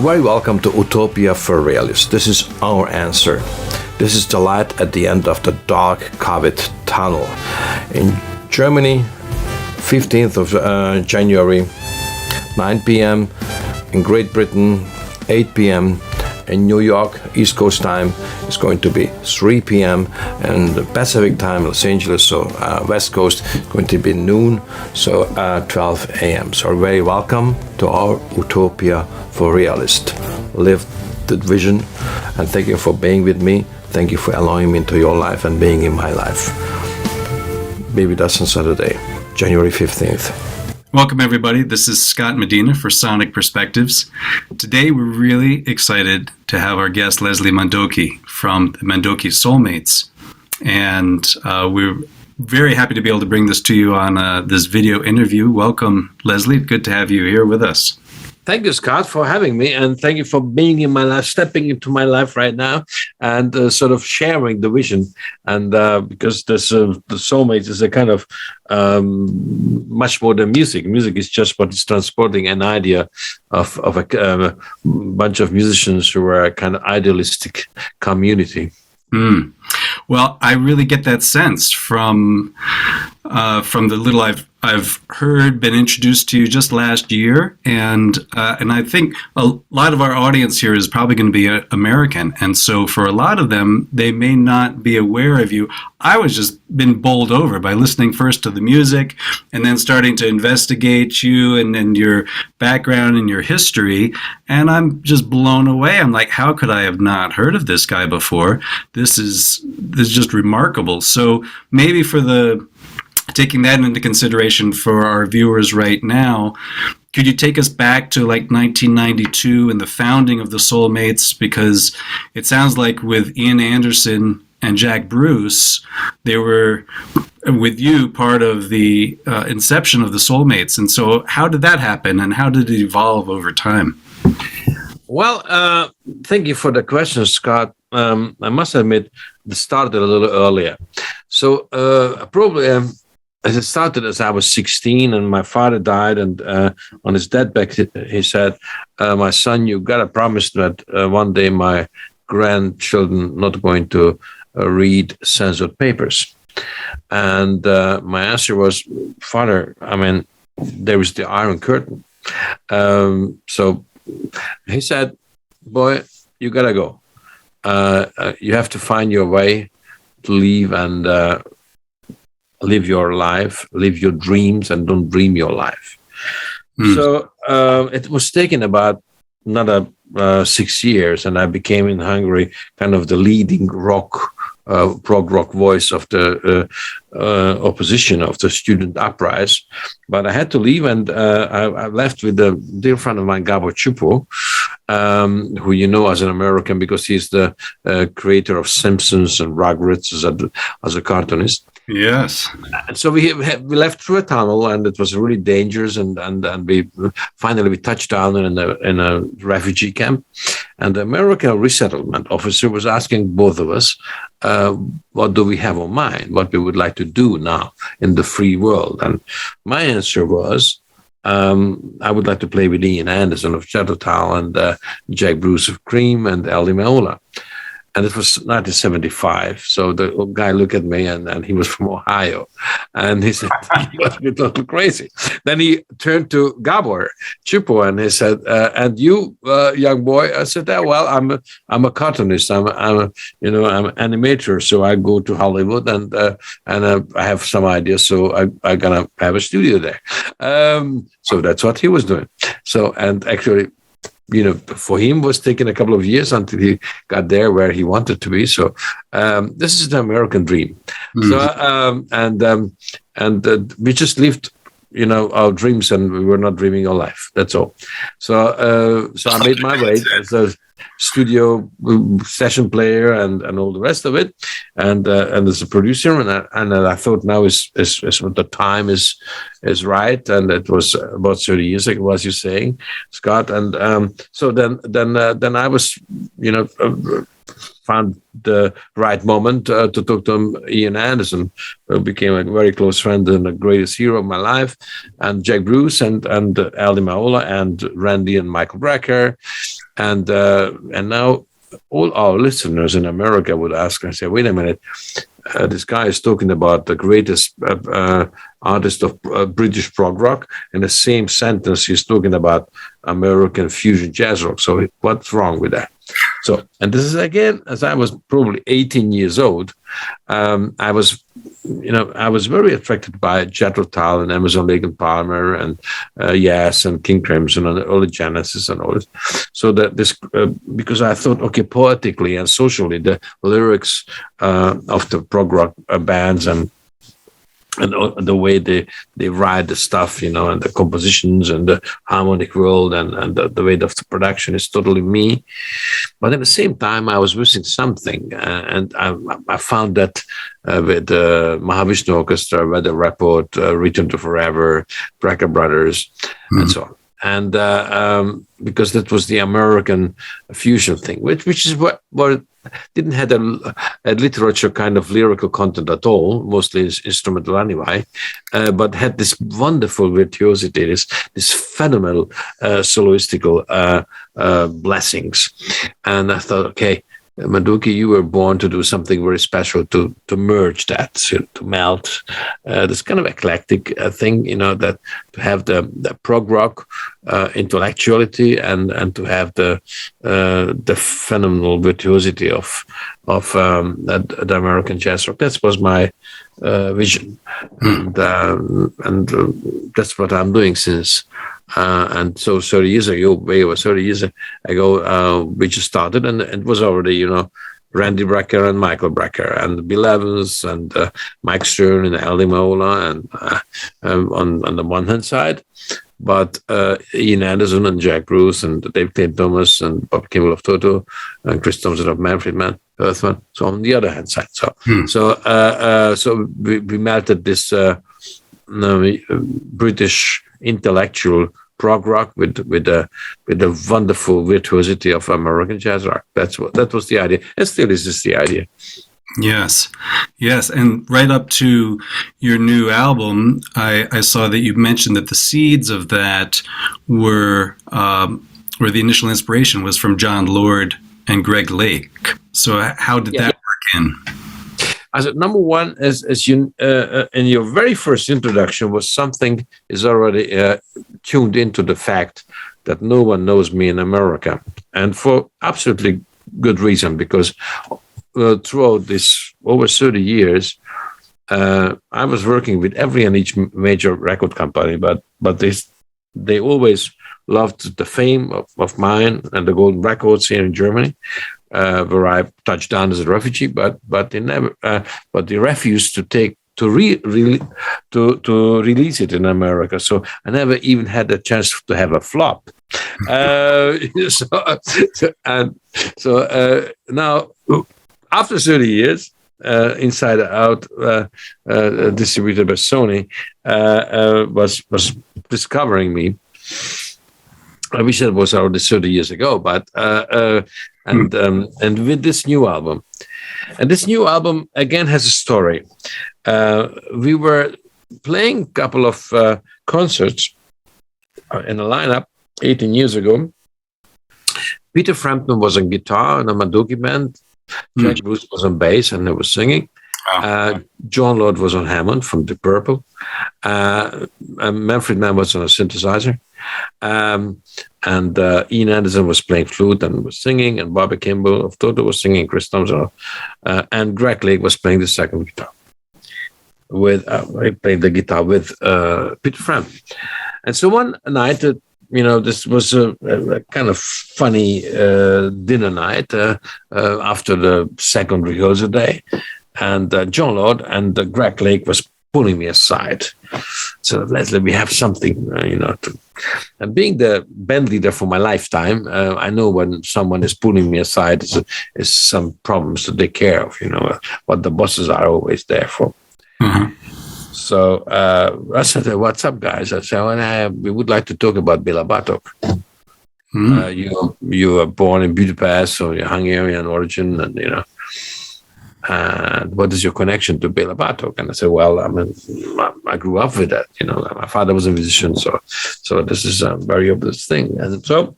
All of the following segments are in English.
Very welcome to Utopia for Realists. This is our answer. This is the light at the end of the dark COVID tunnel. In Germany, 15th of January, 9 p.m. In Great Britain, 8 p.m. In New York, East Coast time, it's going to be 3 p.m. And the Pacific time, Los Angeles, so West Coast, going to be noon, so 12 a.m. So very welcome to our Utopia for Realists. Live the vision, and thank you for being with me. Thank you for allowing me into your life and being in my life. Be with us on Saturday, January 15th. Welcome, everybody. This is Scott Medina for Sonic Perspectives. Today, we're really excited to have our guest, Leslie Mandoki from the Mandoki Soulmates. And we're very happy to be able to bring this to you on this video interview. Welcome, Leslie. Good to have you here with us. Thank you, Scott, for having me, and thank you for being in my life, stepping into my life right now, and sort of sharing the vision. And because this, the Soulmates is a kind of much more than music. Music is just what is transporting an idea of a bunch of musicians who are a kind of idealistic community. Mm. Well, I really get that sense from the little I've heard, been introduced to you just last year, and I think a lot of our audience here is probably going to be American, and so for a lot of them, they may not be aware of you. I was just been bowled over by listening first to the music, and then starting to investigate you and your background and your history, and I'm just blown away. I'm like, how could I have not heard of this guy before? This is just remarkable. So maybe taking that into consideration for our viewers right now, could you take us back to like 1992 and the founding of the Soulmates? Because it sounds like with Ian Anderson and Jack Bruce, they were, with you, part of the inception of the Soulmates. And so how did that happen, and how did it evolve over time? Well, thank you for the question, Scott. I must admit, it started a little earlier. So probably... As it started as I was 16 and my father died, and on his deathbed he said, my son, you got to promise that one day my grandchildren not going to read censored papers. And my answer was, Father, I mean, there is the Iron Curtain. So he said, boy, you got to go. You have to find your way to leave and live your life, live your dreams, and don't dream your life. So it was taken about another 6 years, and I became in Hungary kind of the leading prog rock voice of the opposition of the student uprising. But I had to leave, and I left with a dear friend of mine, Gabor Csupo, who you know as an American because he's the creator of Simpsons and Rugrats as a cartoonist. Yes. And so we left through a tunnel, and it was really dangerous. And we finally touched down in a refugee camp, and the American resettlement officer was asking both of us, what do we have on mind? What we would like to do now in the free world? And my answer was, I would like to play with Ian Anderson of TOTO and Jack Bruce of Cream and Meola. And it was 1975. So the guy looked at me, and he was from Ohio. And he said, you must be totally crazy. Then he turned to Gabor Csupo, and he said, and you, young boy? I said, well, I'm a cartoonist. I'm an animator. So I go to Hollywood, and I have some ideas. So I'm going to have a studio there. So that's what he was doing. So, and actually, for him was taking a couple of years until he got there where he wanted to be. So this is the American dream. Mm-hmm. So we just lived, our dreams, and we were not dreaming our life. That's all. So I made my way as a studio session player and all the rest of it, and as a producer, and I thought now is the time is right, and it was about 30 years ago, as you're saying, Scott, and so then I was found the right moment to talk to Ian Anderson, who became a very close friend and the greatest hero of my life, and Jack Bruce and Meola and Randy and Michael Brecker. And now all our listeners in America would ask and say, wait a minute, this guy is talking about the greatest artist of British prog rock. In the same sentence, he's talking about American fusion jazz rock. So what's wrong with that? So, and this is again, as I was probably 18 years old, I was very attracted by Jethro Tull and Emerson, Lake and Palmer and Yes and King Crimson and early Genesis and all this. So that this, because I thought, okay, poetically and socially, the lyrics of the prog rock bands and the way they write the stuff, and the compositions and the harmonic world and the way of the production is totally me. But at the same time, I was missing something. And I found that with the Mahavishnu Orchestra, Weather Report, Return to Forever, Brecker Brothers, and so on. And because that was the American fusion thing, which is what didn't have a literature kind of lyrical content at all, mostly instrumental anyway, but had this wonderful virtuosity, this phenomenal soloistical blessings. And I thought, okay, Mandoki, you were born to do something very special, to merge that, to melt this kind of eclectic thing, that to have the prog rock intellectuality and to have the phenomenal virtuosity of the American jazz rock. That was my vision, and that's what I'm doing since. And so 30 years ago, way over 30 years ago, we just started, and it was already, Randy Brecker and Michael Brecker and Bill Evans and Mike Stern and Eddie Meola and on the one hand side, but Ian Anderson and Jack Bruce and Dave Clayton-Thomas and Bob Kimball of TOTO and Chris Thompson of Manfred, Mann, Earthman. So on the other hand side, so we melted this British intellectual prog rock with the wonderful virtuosity of American jazz rock. That was the idea, and still is the idea. Yes, and right up to your new album, I saw that you mentioned that the seeds of that were, or the initial inspiration was from John Lord and Greg Lake. So how did that work in? As number one, as you in your very first introduction, was something is already tuned into the fact that no one knows me in America, and for absolutely good reason, because throughout this over 30 years, I was working with every and each major record company, but they always loved the fame of mine and the Golden Records here in Germany. Where I touched down as a refugee, but they never, but they refused to release it in America. So I never even had the chance to have a flop. So now, after 30 years, Inside Out, distributed by Sony, was discovering me. I wish that was already 30 years ago, but and with this new album, and this new album again has a story. We were playing a couple of concerts in a lineup 18 years ago. Peter Frampton was on guitar in a Mandoki band. Jack Bruce was on bass and they were singing. John Lord was on Hammond from Deep Purple. Manfred Mann was on a synthesizer. And Ian Anderson was playing flute and was singing, and Bobby Kimball of TOTO was singing, Chris Thompson, and Greg Lake was playing the second guitar. I played the guitar with Peter Frampton. And so one night, this was a kind of funny dinner night after the second rehearsal day, and John Lord and Greg Lake was pulling me aside. So Leslie, we have something, and being the band leader for my lifetime, I know when someone is pulling me aside, is some problems to take care of, what the bosses are always there for. Mm-hmm. So I said, what's up, guys? I said, we would like to talk about Béla Bartók. Mm-hmm. You were born in Budapest, so you're Hungarian origin, and, and what is your connection to Béla Bartók? And I said, well, I grew up with that. My father was a musician, so this is a very obvious thing. And so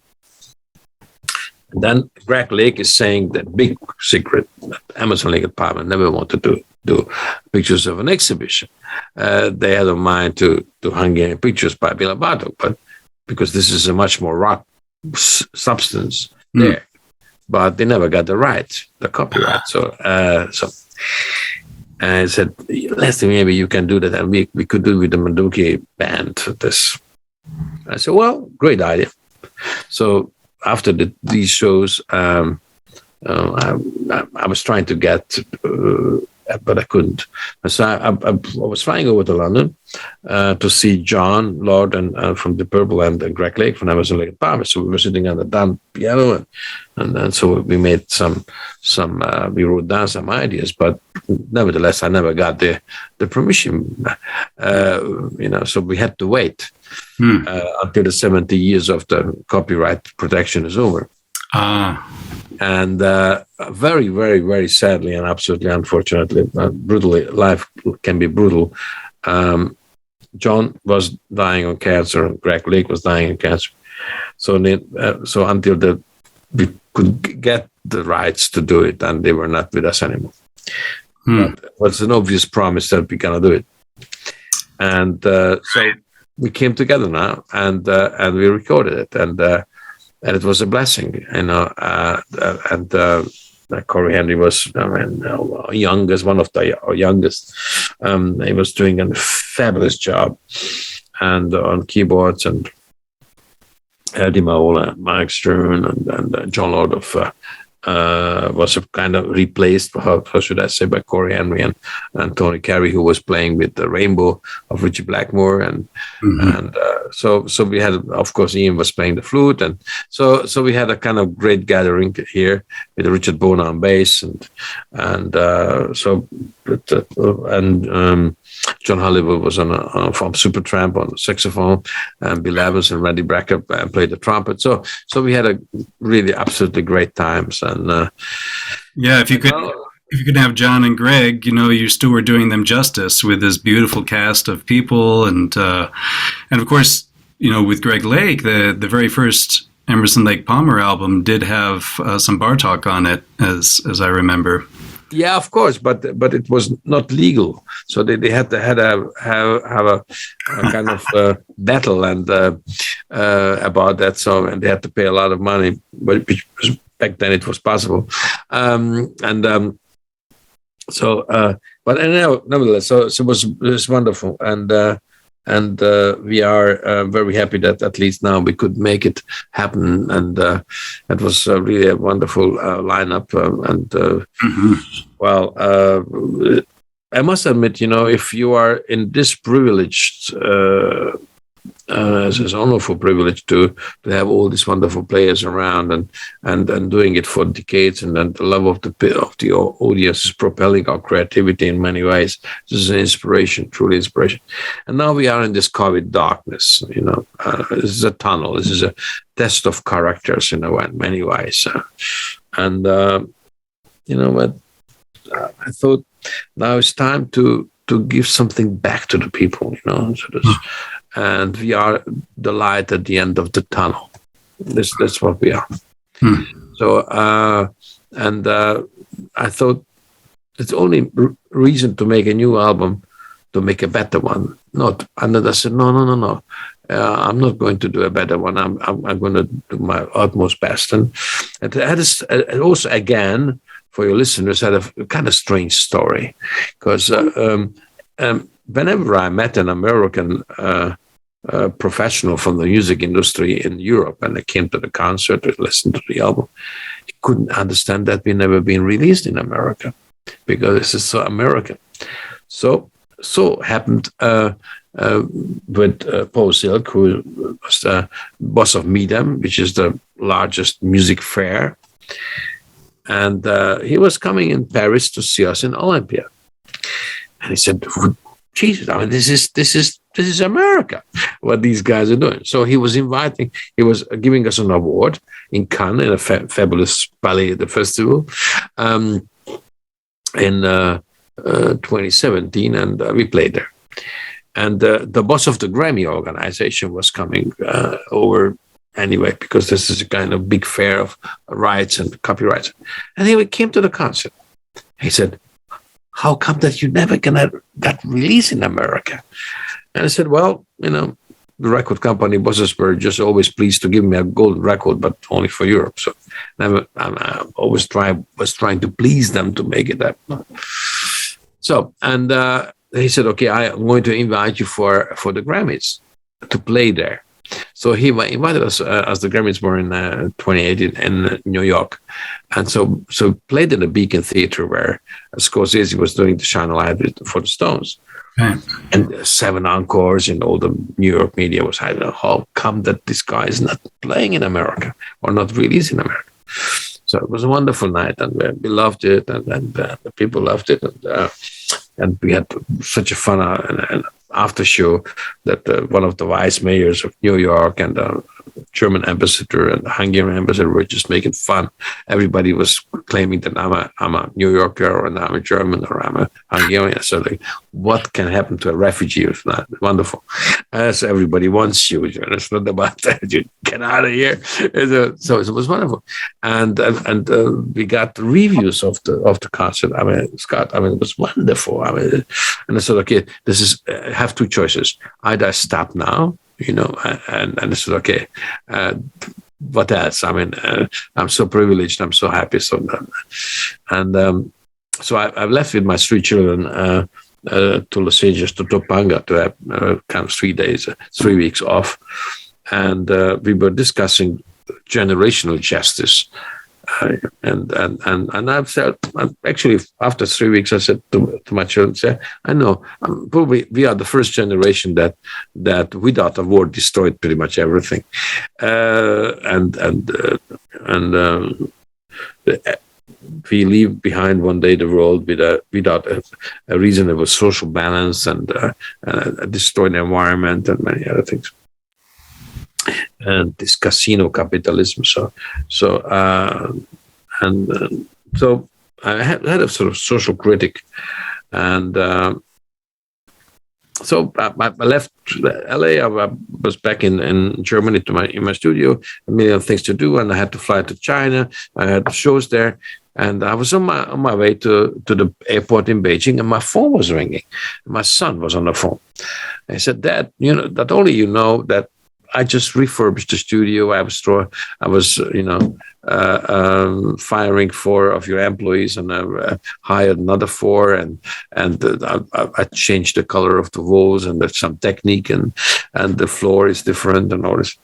And then Greg Lake is saying that big secret that Emerson, Lake and Palmer never wanted to do pictures of an exhibition. They had in mind to Hungarian pictures by Béla Bartók, but because this is a much more rock substance there, but they never got the copyright. So I said, Leslie, maybe you can do that, and we could do it with the Mandoki band. This, I said, well, great idea. So after these shows, I was trying to get, but I couldn't. So I was flying over to London to see John Lord and from the Purple and Greg Lake from Emerson, Lake and Palmer. So we were sitting on the down piano, and so we made we wrote down some ideas, but nevertheless, I never got the permission. So we had to wait until the 70 years of the copyright protection is over. And very, very, very sadly and absolutely unfortunately, brutally, life can be brutal. John was dying of cancer. Greg Lake was dying of cancer. So until we could get the rights to do it, and they were not with us anymore. But it was an obvious promise that we're gonna do it. And so we came together now, and we recorded it, and it was a blessing, and Cory Henry was, youngest, one of the youngest. He was doing a fabulous job, and on keyboards, and Eede Meola, Mike Stern, and John Lord was kind of replaced, how should I say, by Cory Henry and Tony Carey, who was playing with the Rainbow of Richie Blackmore, and so we had, of course, Ian was playing the flute, and so we had a kind of great gathering here with Richard Bona on bass, and John Helliwell was from Supertramp on the saxophone, and Bill Evans and Randy Brecker played the trumpet. So we had a really absolutely great times. And if you could have John and Greg, you still were doing them justice with this beautiful cast of people, and of course, with Greg Lake, the very first Emerson Lake Palmer album did have some Bartók on it, as I remember. Yeah, of course, but it was not legal, so they had to have a kind of battle and about that song, and they had to pay a lot of money, but back then it was possible, but anyhow, nevertheless, so it was wonderful, and we are very happy that at least now we could make it happen. And it was really a wonderful lineup. I must admit, if you are in this privileged, it's an wonderful privilege to have all these wonderful players around and doing it for decades, and then the love of the audience is propelling our creativity in many ways. This is an inspiration, truly inspiration. And now we are in this COVID darkness. This is a tunnel. This is a test of characters in many ways. But I thought now it's time to give something back to the people. And we are the light at the end of the tunnel. That's what we are. So, I thought it's only reason to make a new album to make a better one. And then I said, no. I'm not going to do a better one. I'm going to do my utmost best. And it also, again, for your listeners, had a kind of strange story, because whenever I met an American professional from the music industry in Europe, and they came to the concert to listen to the album, he couldn't understand that we never been released in America, because this is so American. So happened with Paul Silk, who was the boss of Meedem, which is the largest music fair, and he was coming in Paris to see us in Olympia, and he said, Jesus, I mean, this is America, what these guys are doing. So he was giving us an award in Cannes, in a fabulous ballet at the festival, in 2017, and we played there. And the boss of the Grammy organization was coming over anyway, because this is a kind of big fair of rights and copyrights. And he came to the concert. He said, how come that you never got released in America? And I said, well, the record company bosses were just always pleased to give me a gold record, but only for Europe. So I always was trying to please them to make it happen. So, and he said, okay, I'm going to invite you for the Grammys to play there. So he invited us as the Grammys were in 2018 in New York. And so played in the Beacon Theatre where Scorsese was doing the Shine a Light for the Stones. Right. And 7 encores, and all the New York media was hiding. How come that this guy is not playing in America or not released in America? So it was a wonderful night, and we loved it, and the people loved it, and we had such a fun after show that one of the vice mayors of New York and the German ambassador and the Hungarian ambassador were just making fun. Everybody was claiming that I'm a New Yorker, and I'm a German, or I'm a Hungarian. So what can happen to a refugee? It's not wonderful. As everybody wants you. It's not about that. You get out of here. So it was wonderful. And we got reviews of the concert. Scott, it was wonderful. And I said, okay, this is, have 2 choices. Either I stop now, and I said, okay, what else? I'm so privileged. I'm so happy. So I left with my 3 children to Los Angeles, to Topanga, to have kind of 3 weeks off. And we were discussing generational justice. And I've said, actually, after 3 weeks, I said to my children, I know, probably we are the first generation that without a war destroyed pretty much everything. We leave behind one day the world without a reasonable social balance and a destroyed environment and many other things. And this casino capitalism. So I had a sort of social critic, and so I left LA. I was back in Germany in my studio, a million things to do, and I had to fly to China. I had shows there, and I was on my way to the airport in Beijing, and my phone was ringing. My son was on the phone. I said, Dad, that only that I just refurbished the studio. I was firing 4 of your employees, and I hired another 4, and I changed the color of the walls, and there's some technique, and the floor is different, and all this.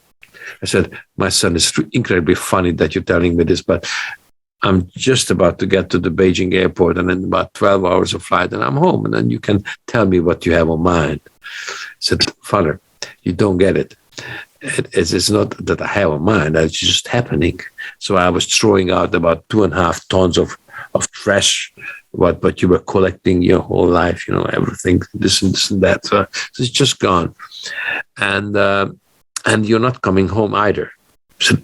I said, my son, it's incredibly funny that you're telling me this, but I'm just about to get to the Beijing airport, and in about 12 hours of flight, and I'm home, and then you can tell me what you have on mind. I said, Father, you don't get it. It's not that I have a mind, it's just happening. So I was throwing out about 2.5 tons of trash, what you were collecting your whole life, everything, this and that. So it's just gone. And you're not coming home either. So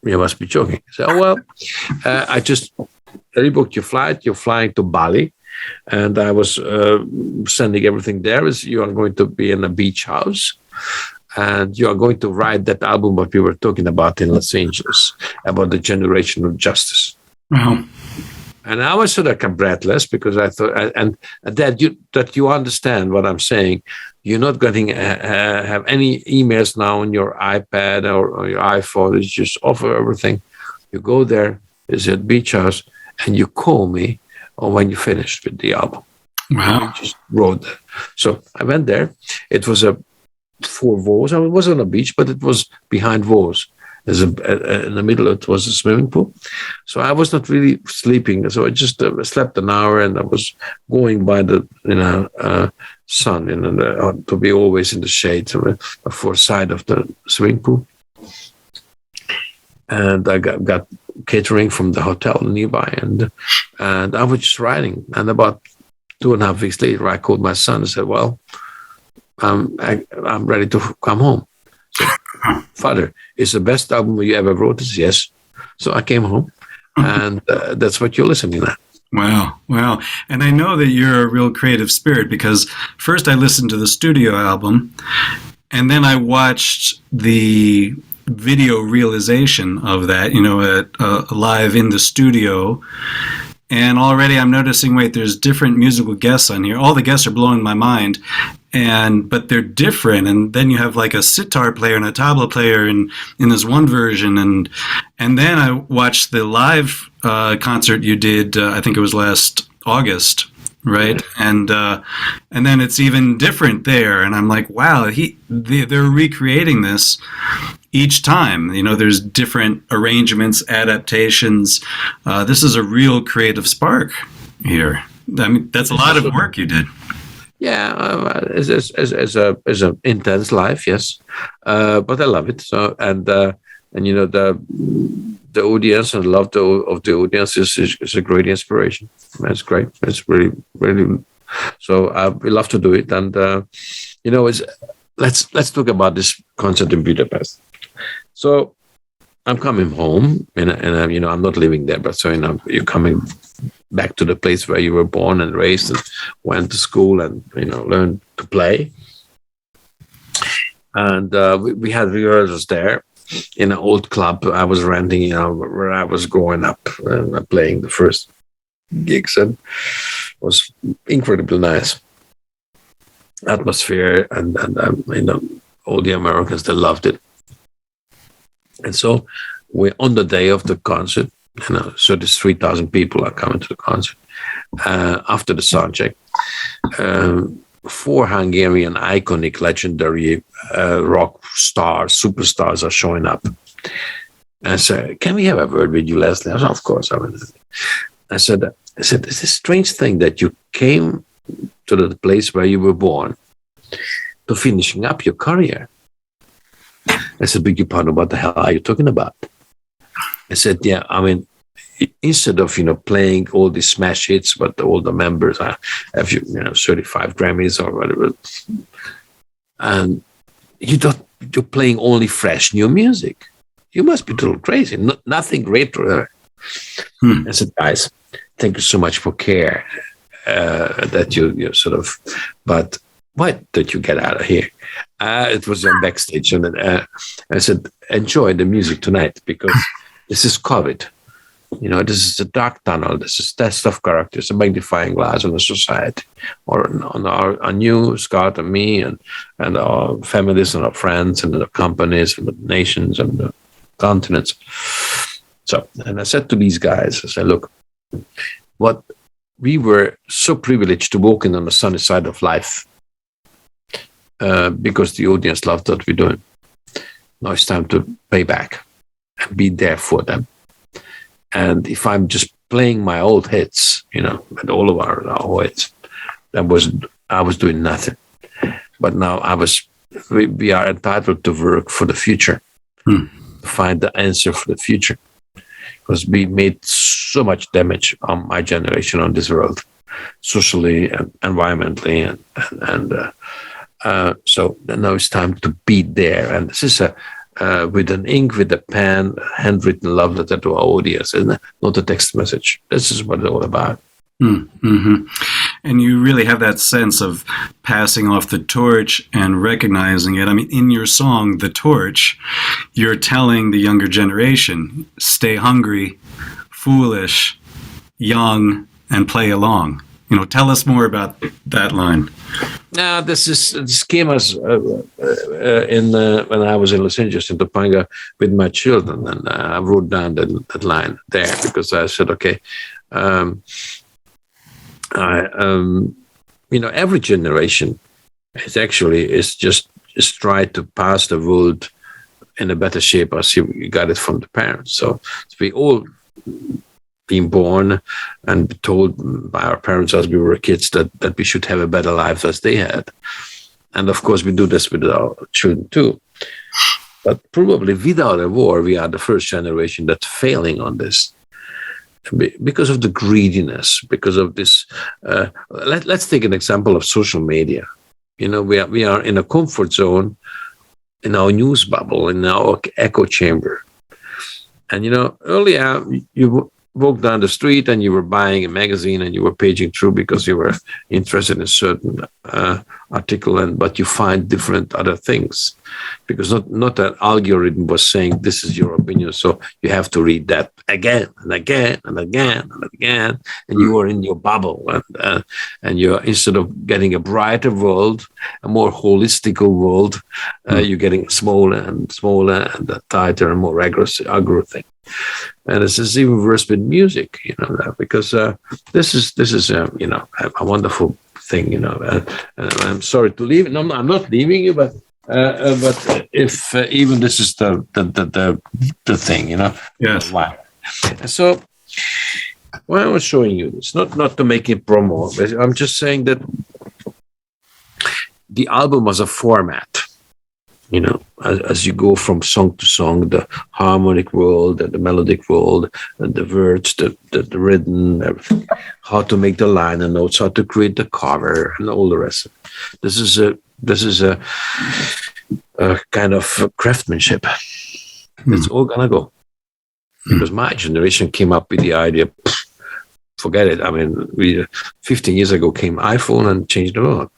you must be joking. So, I just rebooked your flight. You're flying to Bali. And I was sending everything there. You are going to be in a beach house. And you are going to write that album what we were talking about in Los Angeles, about the generational justice. Wow. And I was sort of breathless because I thought, and that you understand what I'm saying. You're not going to have any emails now on your iPad or your iPhone. It's just offer everything. You go there, it's at beach house, and you call me or when you finished with the album. Wow. I just wrote that. So I went there. It was 4 walls. It wasn't a beach, but it was behind walls. In the middle, it was a swimming pool. So I was not really sleeping. So I just slept an hour, and I was going by the sun to be always in the shade, for side of the swimming pool. And I got catering from the hotel nearby, and I was just writing. And about 2.5 weeks later, I called my son and said, "Well, I'm ready to come home." So, Father, it's the best album you ever wrote. It's yes. So I came home, and that's what you're listening to. Wow. And I know that you're a real creative spirit, because first I listened to the studio album, and then I watched the video realization of that, live in the studio. And already I'm noticing, wait, there's different musical guests on here. All the guests are blowing my mind, but they're different. And then you have like a sitar player and a tabla player in this one version. And then I watched the live concert you did, I think it was last August, right? And then it's even different there. And I'm like, wow, they're recreating this each time. There's different arrangements, adaptations. This is a real creative spark here. I mean, that's a lot of work you did. Yeah, it's an intense life, yes, but I love it. So the audience and love of the audience is a great inspiration. It's great. It's really, really. So we love to do it, and let's talk about this concert in Budapest. So I'm coming home, and I'm not living there, but so you're coming back to the place where you were born and raised and went to school and learned to play. And we had rehearsals there in an old club I was renting, where I was growing up, playing the first gigs, and it was incredibly nice atmosphere, and all the Americans, they loved it. And so on the day of the concert, so there's 3,000 people are coming to the concert. After the sound check, 4 Hungarian iconic, legendary rock stars, superstars are showing up. And I said, "Can we have a word with you, Leslie?" I said, "Of course." I said, "It's a strange thing that you came to the place where you were born to finishing up your career." I said, "Beg your pardon, what the hell are you talking about?" I said, "Yeah, I mean, instead of playing all these smash hits, but all the members have 35 Grammys or whatever, and you're playing only fresh new music. You must be a little crazy. Nothing great." I said, "Guys, thank you so much for care that you sort of, but why don't you get out of here?" It was on backstage, and I said, "Enjoy the music tonight, because this is COVID. This is a dark tunnel. This is test of characters, a magnifying glass on the society, or on our new Scott and me, and our families and our friends and the companies and the nations and the continents." So, and I said to these guys, I said, "Look, we were so privileged to walk in on the sunny side of life, because the audience loved what we're doing. Now it's time to pay back and be there for them. And if I'm just playing my old hits, with all of our hits, I was doing nothing. But now we are entitled to work for the future, to find the answer for the future, because we made so much damage on my generation, on this world, socially and environmentally, so now it's time to be there." And this is with an ink, with a pen, handwritten love letter to our audience, and not a text message. This is what it's all about. Mm-hmm. And you really have that sense of passing off the torch and recognizing it. I mean, in your song, The Torch, you're telling the younger generation, stay hungry, foolish, young, and play along. Tell us more about that line. Now, this came as when I was in Los Angeles, in Topanga, with my children, and I wrote down that line there, because I said, okay, every generation is just try to pass the world in a better shape as you got it from the parents. So we all been born and told by our parents as we were kids that we should have a better life as they had. And of course, we do this with our children too. But probably without a war, we are the first generation that's failing on this, because of the greediness, because of this. Let's take an example of social media. We are in a comfort zone, in our news bubble, in our echo chamber. And earlier walked down the street and you were buying a magazine and you were paging through because you were interested in a certain article, but you find different other things because not an algorithm was saying this is your opinion, so you have to read that again and again and again and again, and you are in your bubble, and you're, instead of getting a brighter world, a more holistic world, you're getting smaller and smaller and tighter and more aggressive thing. And this is even worse with music, because this is a wonderful thing, and I'm sorry to leave. No, I'm not leaving you, but if even this is the thing, Yes. Why? So why I was showing you this, not to make it promo, but I'm just saying that the album was a format. As you go from song to song, the harmonic world, and the melodic world, and the words, the rhythm, everything, how to make the liner notes, how to create the cover, and all the rest. This is a kind of craftsmanship. It's all gonna go, because my generation came up with the idea. Forget it. I mean, 15 years ago came iPhone and changed the world.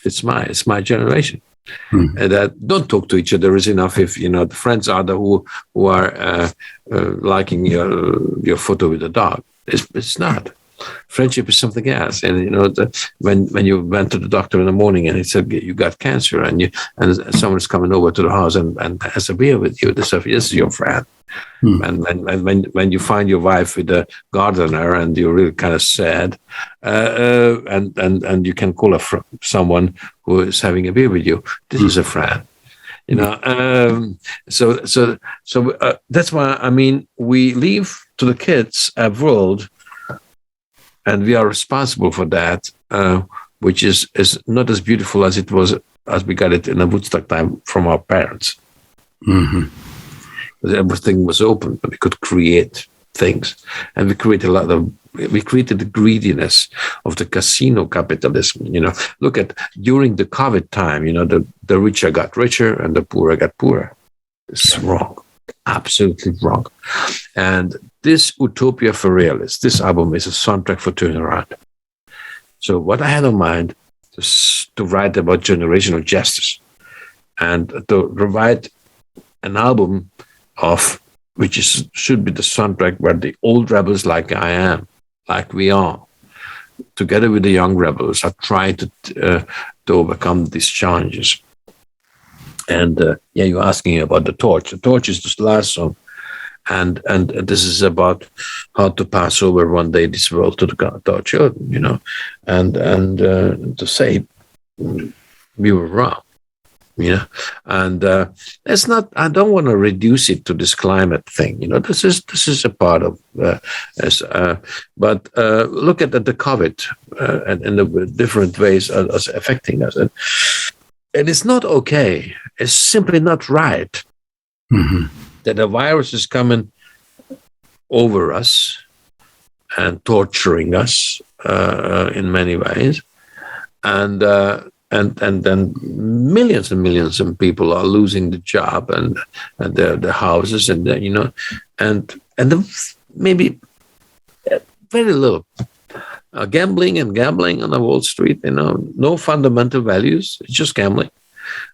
It's my generation. And don't talk to each other is enough. If the friends are who are liking your photo with the dog, it's not. Friendship is something else. And when you went to the doctor in the morning and he said you got cancer, and someone's coming over to the house and has a beer with you, this is your friend. And when you find your wife with a gardener and you're really kind of sad, and you can call someone who is having a beer with you, this is a friend. So that's why, I mean, we leave to the kids a world, and we are responsible for that, which is not as beautiful as it was, as we got it in the Woodstock time from our parents. Mm-hmm. Everything was open, but we could create things, and we created the greediness of the casino capitalism. Look at during the COVID time. The richer got richer and the poorer got poorer. It's wrong, absolutely wrong. And this Utopia for Realists, this album is a soundtrack for turnaround. So what I had in mind is to write about generational justice, and to provide an album which should be the soundtrack where the old rebels, like I am, like we are, together with the young rebels, are trying to overcome these challenges. And you're asking about the torch. The torch is the last song, and this is about how to pass over one day this world to our children, and to say we were wrong. And it's not. I don't want to reduce it to this climate thing. This is a part of. But look at the COVID and in the different ways as affecting us, and it's not okay. It's simply not right that a virus is coming over us and torturing us in many ways, and then millions and millions of people are losing the job and their houses, and maybe very little gambling on the Wall Street. No fundamental values. It's just gambling.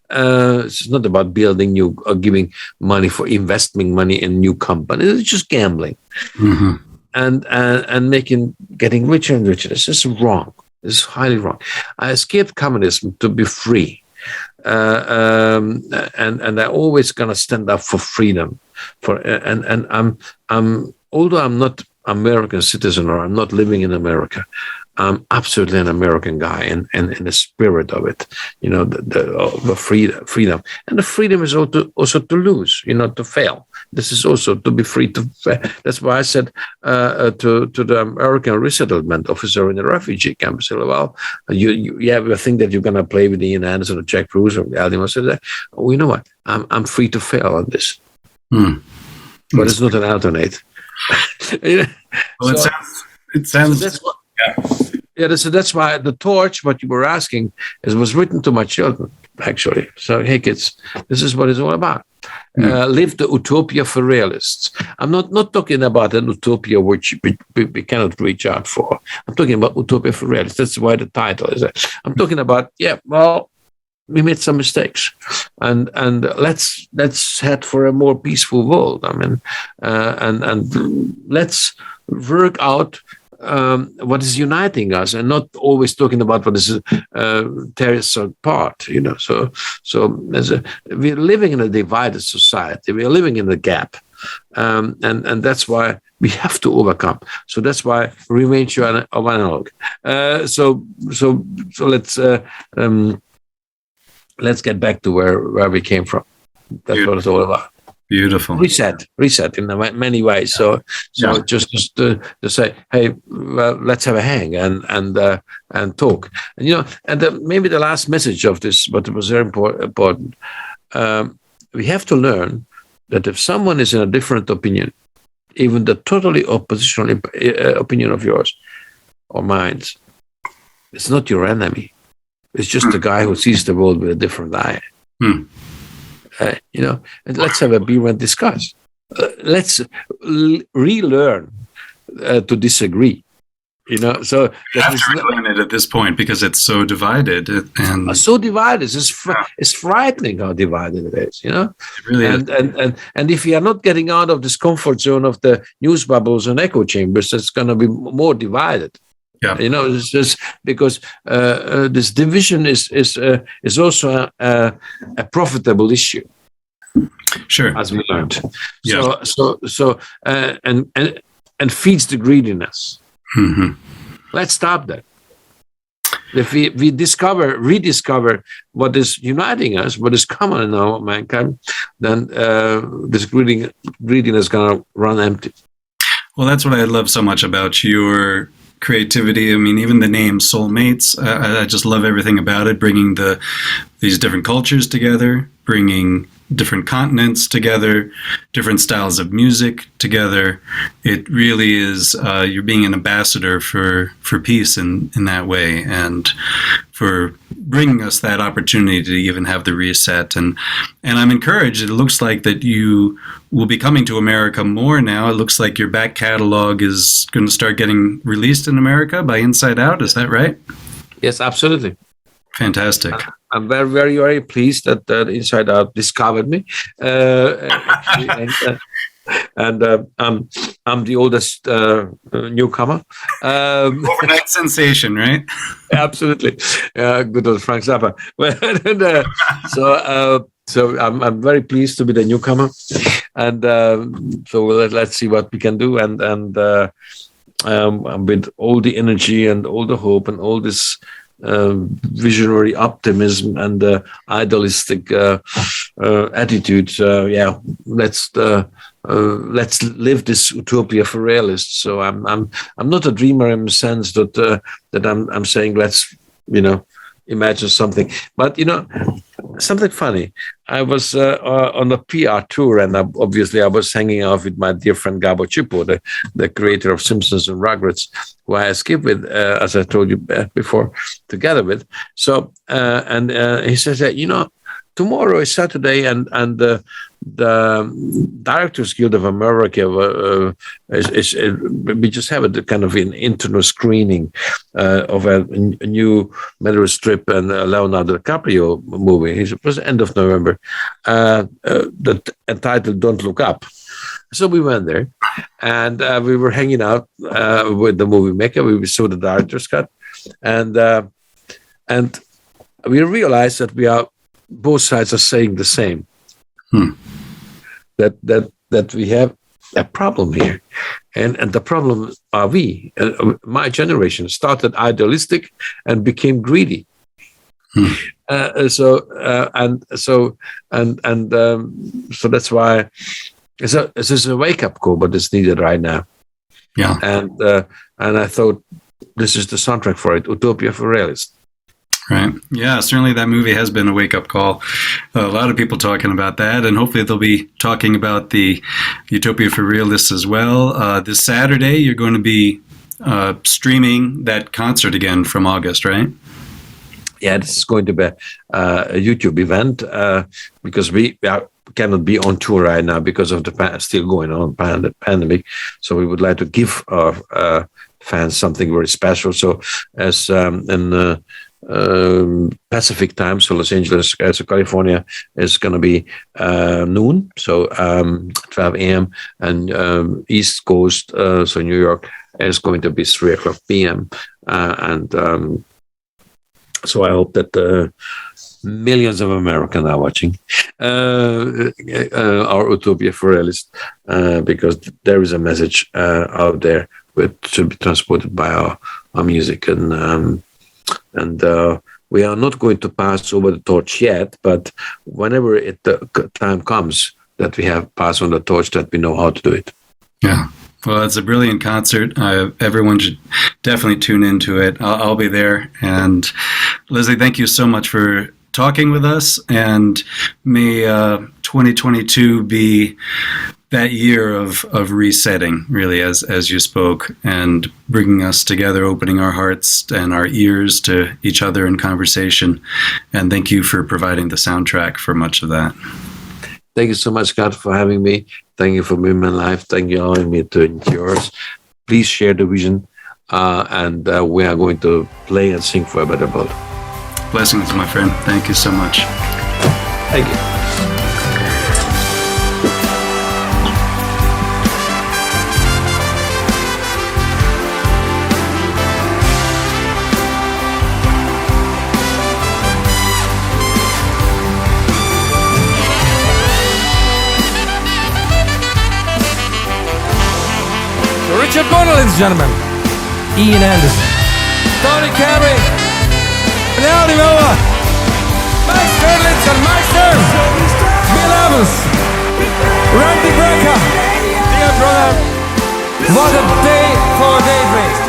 It's not about building new or giving money for investing money in new companies. It's just gambling, and getting richer and richer. This is wrong. This is highly wrong. I escaped communism to be free, and I always gonna stand up for freedom. And I'm although I'm not American citizen, or I'm not living in America, I'm absolutely an American guy, and in the spirit of it, the freedom, and the freedom is also to lose, to fail. This is also to be free to fail. That's why I said to the American resettlement officer in the refugee camp, I said, well, you have a thing that you're gonna play with Ian Anderson or Jack Bruce or Alden. I said, oh, you know what? I'm free to fail on this, but it's not an alternate. Well, so, it sounds. So that's what, so that's why the torch, what you were asking, was written to my children, actually. So, hey, kids, this is what it's all about. live the utopia for realists. I'm not talking about an utopia which we cannot reach out for. I'm talking about utopia for realists. That's why the title is there. I'm talking about, we made some mistakes, and let's head for a more peaceful world. I mean, and let's work out what is uniting us, and not always talking about what is tearing us apart. So we're living in a divided society. We are living in a gap, and that's why we have to overcome. So that's why remain of analog. So let's get back to where we came from. That's Beautiful. What it's all about. Beautiful. Reset in many ways. So just to say, hey, well, let's have a hang and talk. And maybe the last message of this, but it was very important. We have to learn that if someone is in a different opinion, even the totally oppositional opinion of yours or mine, it's not your enemy. It's just a guy who sees the world with a different eye. And let's have a beer and discuss. Let's relearn to disagree. So you have to relearn it at this point because it's so divided. So divided. It's frightening how divided it is. It really is. And if we are not getting out of this comfort zone of the news bubbles and echo chambers, it's going to be more divided. Yeah. It's just because this division is also a profitable issue. Sure, as we learned. Yeah. So and feeds the greediness. Mm-hmm. Let's stop that. If we rediscover what is uniting us, what is common in our mankind, then this greediness is going to run empty. Well, that's what I love so much about your creativity. I mean, even the name Soulmates, I just love everything about it, bringing these different cultures together, bringing different continents together, different styles of music together. It really is, you're being an ambassador for peace in that way, and for bringing us that opportunity to even have the reset. And I'm encouraged. It looks like that you will be coming to America more now. It looks like your back catalog is going to start getting released in America by Inside Out. Is that right? Yes, absolutely. Fantastic. I'm very, very, very pleased that Inside Out discovered me. And I'm the oldest newcomer. Overnight sensation, right? Absolutely. Good old Frank Zappa. So I'm very pleased to be the newcomer. And so let's see what we can do. And with all the energy and all the hope and all this visionary optimism and idealistic attitude. Let's live this utopia for realists. So I'm not a dreamer in the sense that I'm saying let's imagine something, but something funny. I was on a PR tour, and obviously I was hanging out with my dear friend Gabo Chipo, the creator of Simpsons and Rugrats, who I skipped with, as I told you before, together with. So and he says that tomorrow is Saturday, and the Directors Guild of America we just have a kind of an internal screening of a new Meryl Streep and Leonardo DiCaprio movie. It was the end of November, entitled "Don't Look Up." So we went there, and we were hanging out with the movie maker. We saw the director's cut, and we realized that both sides are saying the same. That we have a problem here, and the problem are we. My generation started idealistic and became greedy. So that's why it's a wake up call, but it's needed right now. Yeah, and I thought this is the soundtrack for it, Utopia for Realists. Right. Yeah, certainly that movie has been a wake-up call. A lot of people talking about that, and hopefully they'll be talking about the Utopia for Realists as well. This Saturday, you're going to be streaming that concert again from August, right? Yeah, this is going to be a YouTube event because we are cannot be on tour right now because of the still going on pandemic. So we would like to give our fans something very special. So as in Pacific time, so Los Angeles, so California is going to be noon, so 12 a.m. and East Coast, so New York is going to be 3 o'clock p.m. So I hope that millions of Americans are watching our Utopia for Realists, because there is a message out there which should be transported by our music, and we are not going to pass over the torch yet, but whenever the time comes that we have passed on the torch, that we know how to do it. Yeah. Well, it's a brilliant concert. Everyone should definitely tune into it. I'll be there. And Leslie, thank you so much for talking with us. And may 2022 be that year of resetting, really, as you spoke, and bringing us together, opening our hearts and our ears to each other in conversation. And thank you for providing the soundtrack for much of that. Thank you so much, Scott, for having me. Thank you for being my life. Thank you for allowing me to yours. Please share the vision, and we are going to play and sing for a better world. Blessings, my friend. Thank you so much. Thank you. Richard Bona, ladies and gentlemen. Ian Anderson. Tony Carey. And Meola. Mike Sterlitz and Meister. Bill Evans. Randy Brecker. Dear brother, what a day for daybreak.